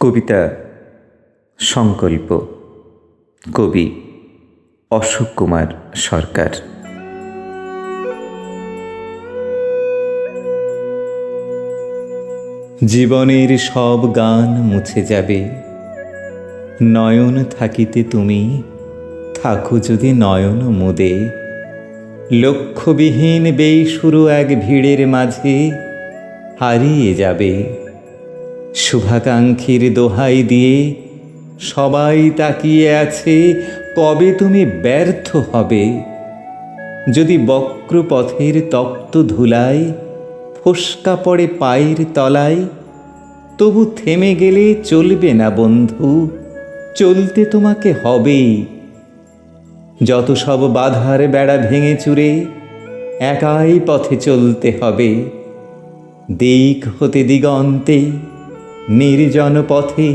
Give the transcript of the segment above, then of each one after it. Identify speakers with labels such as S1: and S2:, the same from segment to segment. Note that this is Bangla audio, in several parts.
S1: কবিতা সংকল্প, কবি অশোক কুমার সরকার। জীবনের সব গান মুছে যাবে, নয়ন থাকিতে তুমি থাকো যদি নয়ন মুদে। লক্ষ্যবিহীন বেসুরো এক ভিড়ের মাঝে হারিয়ে যাবে। শুভাকাঙ্ক্ষীর দোহাই দিয়ে সবাই তাকিয়ে আছে, কবে তুমি ব্যর্থ হবে। যদি বক্র পথের তপ্ত ধুলায় ফোস্কা পড়ে পায়ের তলায়, তবু থেমে গেলে চলবে না বন্ধু, চলতে তোমাকে হবেই। যত সব বাধার বেড়া ভেঙে চুরে একাই পথে চলতে হবে। দিক হতে দিগন্তে নির্জন পথে,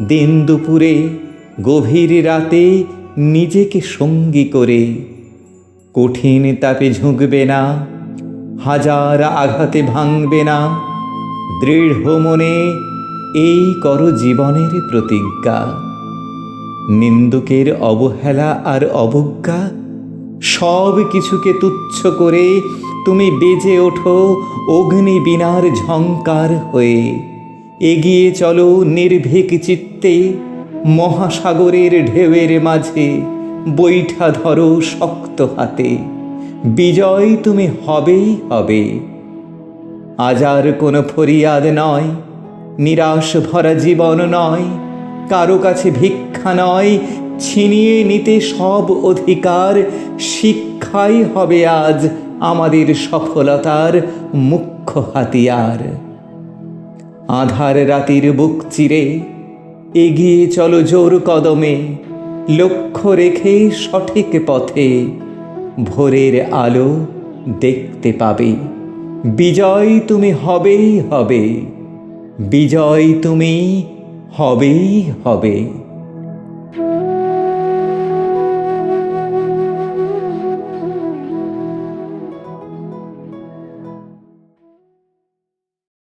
S1: দিন দুপুরে গভীর রাতে নিজেকে সঙ্গী করে কঠিন তাপে ঝুঁকবে না, হাজার আঘাতে ভাঙবে না। দৃঢ় মনে এই করো জীবনের প্রতিজ্ঞা। নিন্দুকের অবহেলা আর অবজ্ঞা সব কিছুকে তুচ্ছ করে তুমি বেজে ওঠো অগ্নিবীণার ঝংকার হয়ে। এগিয়ে চলো নির্ভীক চিত্তে, মহাসাগরের ঢেউয়ের মাঝে বৈঠা ধরো শক্ত হাতে। বিজয় তুমি হবেই হবে। আজ আর কোনো ফরিয়াদ নয়, নিরাশ ভরা জীবন নয়, কারো কাছে ভিক্ষা নয় ছিনিয়ে নিতে সব অধিকার। শিক্ষাই হবে আজ আমাদের সফলতার মুখ্য হাতিয়ার। আঁধার রাতির বুক চিরে এগিয়ে চলো জোর কদমে, লক্ষ্য রেখে সঠিক পথে ভোরের আলো দেখতে পাবে। বিজয় তুমি হবেই হবে, বিজয় তুমি হবেই হবে।